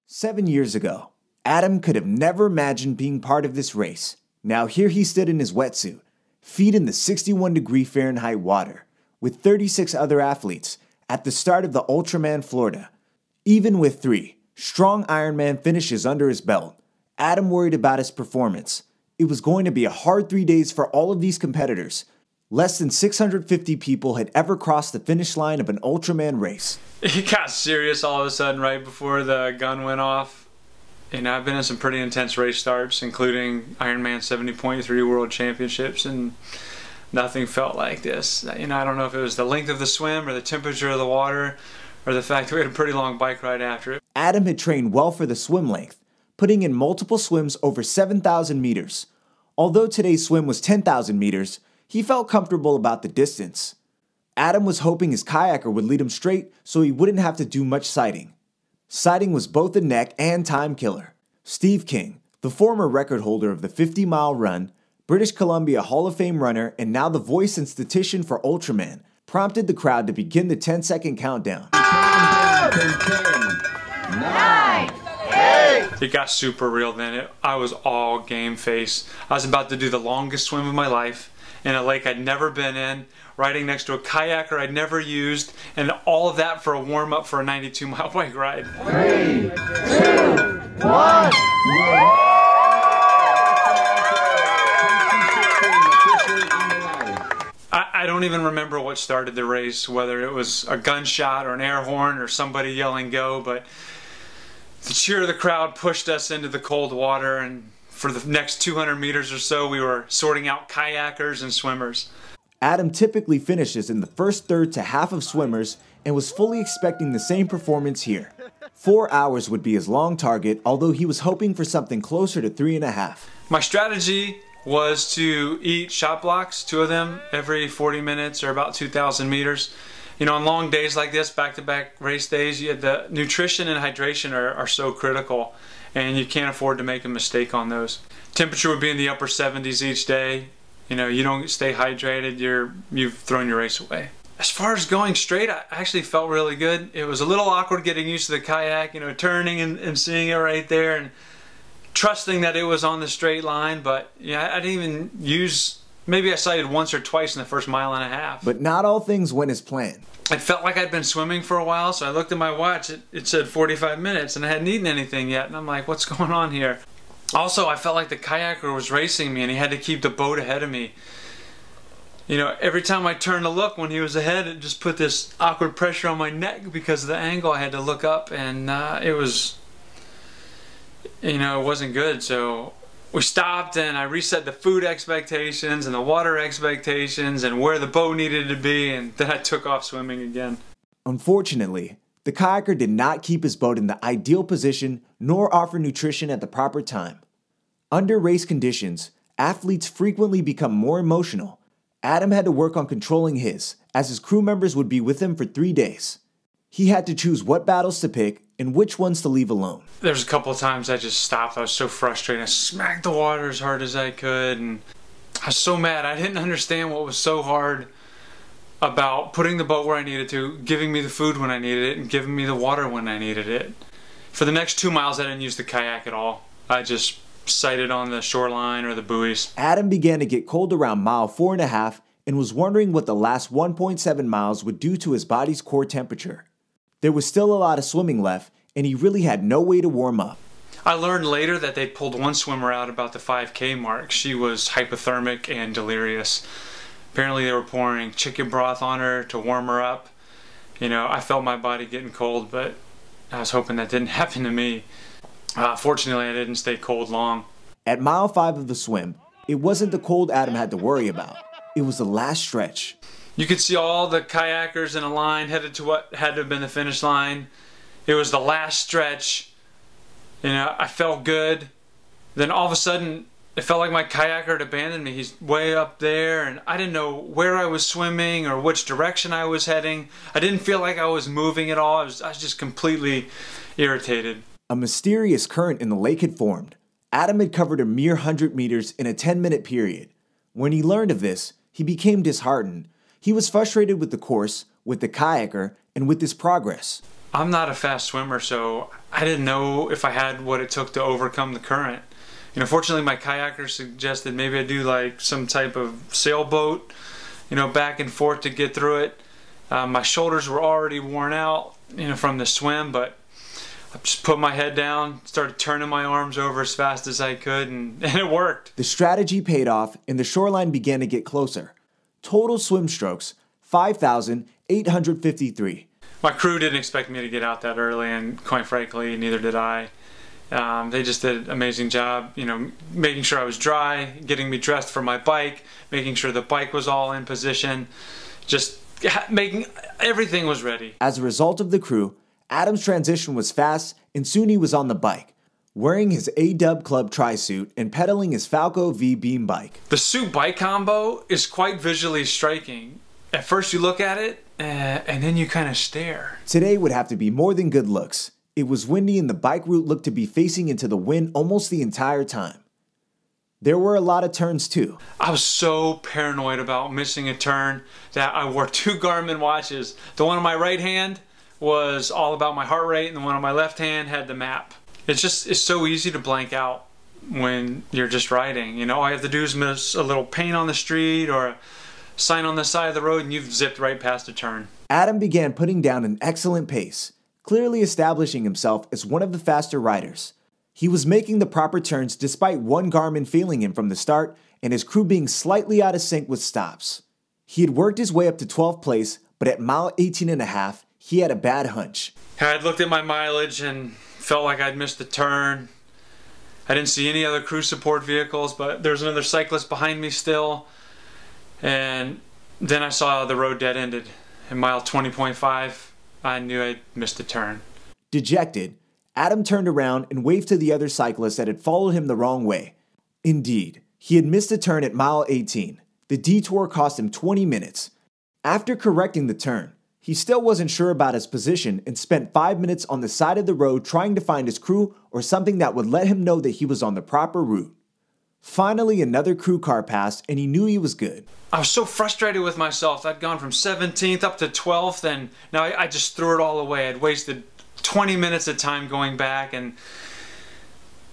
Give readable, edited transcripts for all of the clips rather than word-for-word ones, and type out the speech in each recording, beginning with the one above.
7 years ago, Adam could have never imagined being part of this race. Now here he stood in his wetsuit, feet in the 61-degree Fahrenheit water, with 36 other athletes at the start of the Ultraman Florida. Even with 3 strong Ironman finishes under his belt, Adam worried about his performance. It was going to be a hard 3 days for all of these competitors. Less than 650 people had ever crossed the finish line of an Ultraman race. It got serious all of a sudden right before the gun went off. And I've been in some pretty intense race starts, including Ironman 70.3 World Championships, and nothing felt like this. I don't know if it was the length of the swim or the temperature of the water or the fact that we had a pretty long bike ride after it. Adam had trained well for the swim length, putting in multiple swims over 7,000 meters. Although today's swim was 10,000 meters, he felt comfortable about the distance. Adam was hoping his kayaker would lead him straight so he wouldn't have to do much sighting. Sighting was both a neck and time killer. Steve King, the former record holder of the 50-mile run, British Columbia Hall of Fame runner, and now the voice and statistician for Ultraman, prompted the crowd to begin the 10-second countdown. 10, 9, 8. It got super real then. I was all game face. I was about to do the longest swim of my life in a lake I'd never been in, riding next to a kayaker I'd never used, and all of that for a warm-up for a 92-mile bike ride. 3, 2, 1. I don't even remember what started the race, whether it was a gunshot or an air horn or somebody yelling go, but the cheer of the crowd pushed us into the cold water, and for the next 200 meters or so, we were sorting out kayakers and swimmers. Adam typically finishes in the first third to half of swimmers and was fully expecting the same performance here. 4 hours would be his long target, although he was hoping for something closer to 3.5. My strategy was to eat shot blocks, 2 of them every 40 minutes or about 2,000 meters. On long days like this, back-to-back race days, the nutrition and hydration are so critical, and you can't afford to make a mistake on those. Temperature would be in the upper 70s each day. You don't stay hydrated, you've thrown your race away. As far as going straight, I actually felt really good. It was a little awkward getting used to the kayak, turning and seeing it right there and trusting that it was on the straight line, but I didn't even use, maybe I sighted once or twice in the first mile and a half. But not all things went as planned. It felt like I'd been swimming for a while, so I looked at my watch, it said 45 minutes, and I hadn't eaten anything yet, and I'm like, what's going on here? Also, I felt like the kayaker was racing me and he had to keep the boat ahead of me. Every time I turned to look when he was ahead, it just put this awkward pressure on my neck because of the angle. I had to look up, and it was, it wasn't good. So we stopped and I reset the food expectations and the water expectations and where the boat needed to be, and then I took off swimming again. Unfortunately, the kayaker did not keep his boat in the ideal position nor offer nutrition at the proper time. Under race conditions, athletes frequently become more emotional. Adam had to work on controlling his, as his crew members would be with him for 3 days. He had to choose what battles to pick and which ones to leave alone. There's a couple of times I just stopped. I was so frustrated. I smacked the water as hard as I could, and I was so mad. I didn't understand what was so hard about putting the boat where I needed to, giving me the food when I needed it, and giving me the water when I needed it. For the next 2 miles, I didn't use the kayak at all. I just sighted on the shoreline or the buoys. Adam began to get cold around mile 4.5 and was wondering what the last 1.7 miles would do to his body's core temperature. There was still a lot of swimming left, and he really had no way to warm up. I learned later that they pulled one swimmer out about the 5K mark. She was hypothermic and delirious. Apparently they were pouring chicken broth on her to warm her up. I felt my body getting cold, but I was hoping that didn't happen to me. Fortunately, I didn't stay cold long. At mile 5 of the swim, it wasn't the cold Adam had to worry about. It was the last stretch. You could see all the kayakers in a line headed to what had to have been the finish line. It was the last stretch. I felt good. Then all of a sudden, it felt like my kayaker had abandoned me. He's way up there, and I didn't know where I was swimming or which direction I was heading. I didn't feel like I was moving at all. I was just completely irritated. A mysterious current in the lake had formed. Adam had covered a mere 100 meters in a 10-minute period. When he learned of this, he became disheartened. He was frustrated with the course, with the kayaker, and with his progress. I'm not a fast swimmer, so I didn't know if I had what it took to overcome the current. You know, fortunately my kayaker suggested maybe I do like some type of sailboat, you know, back and forth to get through it. My shoulders were already worn out, you know, from the swim, but I just put my head down, started turning my arms over as fast as I could, and it worked. The strategy paid off and the shoreline began to get closer. Total swim strokes, 5,853. My crew didn't expect me to get out that early, and quite frankly, neither did I. They just did an amazing job, you know, making sure I was dry, getting me dressed for my bike, making sure the bike was all in position, just making everything was ready. As a result of the crew, Adam's transition was fast and soon he was on the bike, wearing his A-Dub Club tri-suit and pedaling his Falco V beam bike. The suit bike combo is quite visually striking. At first you look at it, and then you kind of stare. Today would have to be more than good looks. It was windy and the bike route looked to be facing into the wind almost the entire time. There were a lot of turns too. I was so paranoid about missing a turn that I wore 2 Garmin watches. The one on my right hand was all about my heart rate, and the one on my left hand had the map. It's so easy to blank out when you're just riding. You know, all you have to do is miss a little paint on the street or a sign on the side of the road and you've zipped right past a turn. Adam began putting down an excellent pace, clearly establishing himself as one of the faster riders. He was making the proper turns despite one Garmin failing him from the start and his crew being slightly out of sync with stops. He had worked his way up to 12th place, but at mile 18.5, he had a bad hunch. I had looked at my mileage and felt like I'd missed a turn. I didn't see any other crew support vehicles, but there was another cyclist behind me still. And then I saw the road dead ended. At mile 20.5, I knew I'd missed a turn. Dejected, Adam turned around and waved to the other cyclists that had followed him the wrong way. Indeed, he had missed a turn at mile 18. The detour cost him 20 minutes. After correcting the turn, he still wasn't sure about his position and spent 5 minutes on the side of the road trying to find his crew or something that would let him know that he was on the proper route. Finally, another crew car passed and he knew he was good. I was so frustrated with myself. I'd gone from 17th up to 12th and now I just threw it all away. I'd wasted 20 minutes of time going back and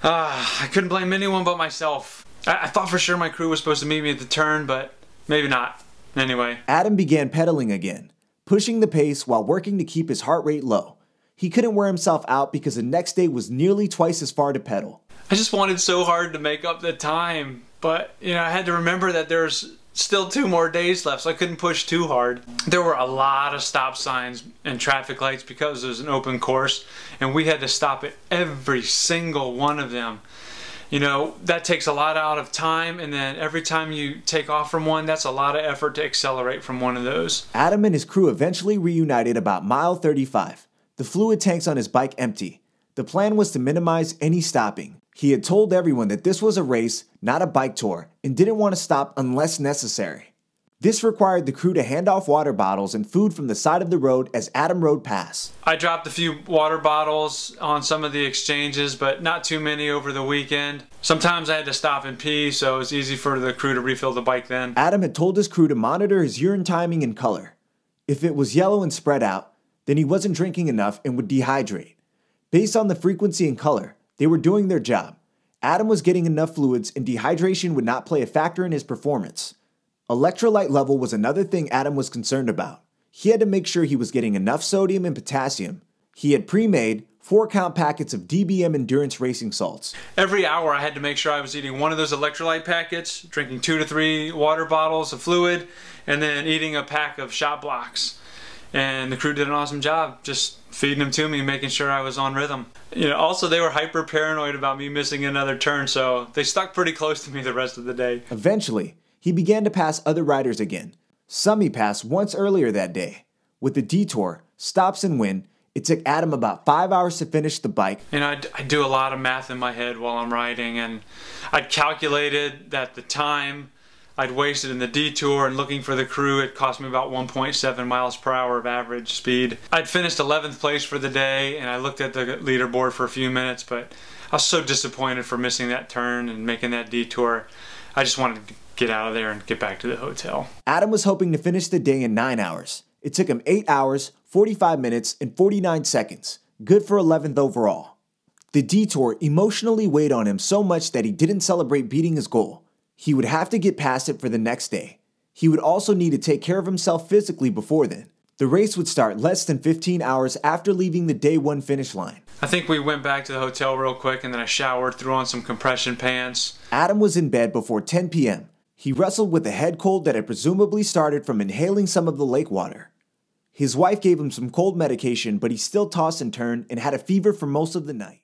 I couldn't blame anyone but myself. I thought for sure my crew was supposed to meet me at the turn, but maybe not. Anyway. Adam began pedaling again, pushing the pace while working to keep his heart rate low. He couldn't wear himself out because the next day was nearly twice as far to pedal. I just wanted so hard to make up the time, but you know, I had to remember that there's still 2 more days left, so I couldn't push too hard. There were a lot of stop signs and traffic lights because it was an open course, and we had to stop at every single one of them. You know, that takes a lot out of time, and then every time you take off from one, that's a lot of effort to accelerate from one of those. Adam and his crew eventually reunited about mile 35. The fluid tanks on his bike empty. The plan was to minimize any stopping. He had told everyone that this was a race, not a bike tour, and didn't want to stop unless necessary. This required the crew to hand off water bottles and food from the side of the road as Adam rode past. I dropped a few water bottles on some of the exchanges, but not too many over the weekend. Sometimes I had to stop and pee, so it was easy for the crew to refill the bike then. Adam had told his crew to monitor his urine timing and color. If it was yellow and spread out, then he wasn't drinking enough and would dehydrate. Based on the frequency and color, they were doing their job. Adam was getting enough fluids and dehydration would not play a factor in his performance. Electrolyte level was another thing Adam was concerned about. He had to make sure he was getting enough sodium and potassium. He had pre-made 4-count packets of DBM endurance racing salts. Every hour I had to make sure I was eating one of those electrolyte packets, drinking 2 to 3 water bottles of fluid, and then eating a pack of shot blocks. And the crew did an awesome job just feeding them to me, making sure I was on rhythm. You know, also they were hyper paranoid about me missing another turn, so they stuck pretty close to me the rest of the day. Eventually, he began to pass other riders again. Some he passed once earlier that day. With the detour, stops and wind, it took Adam about 5 hours to finish the bike. You know, I do a lot of math in my head while I'm riding, and I'd calculated that the time I'd wasted in the detour and looking for the crew, it cost me about 1.7 miles per hour of average speed. I'd finished 11th place for the day, and I looked at the leaderboard for a few minutes, but I was so disappointed for missing that turn and making that detour. I just wanted to get out of there and get back to the hotel. Adam was hoping to finish the day in 9 hours. It took him 8 hours, 45 minutes, and 49 seconds. Good for 11th overall. The detour emotionally weighed on him so much that he didn't celebrate beating his goal. He would have to get past it for the next day. He would also need to take care of himself physically before then. The race would start less than 15 hours after leaving the day one finish line. I think we went back to the hotel real quick and then I showered, threw on some compression pants. Adam was in bed before 10 p.m. He wrestled with a head cold that had presumably started from inhaling some of the lake water. His wife gave him some cold medication, but he still tossed and turned and had a fever for most of the night.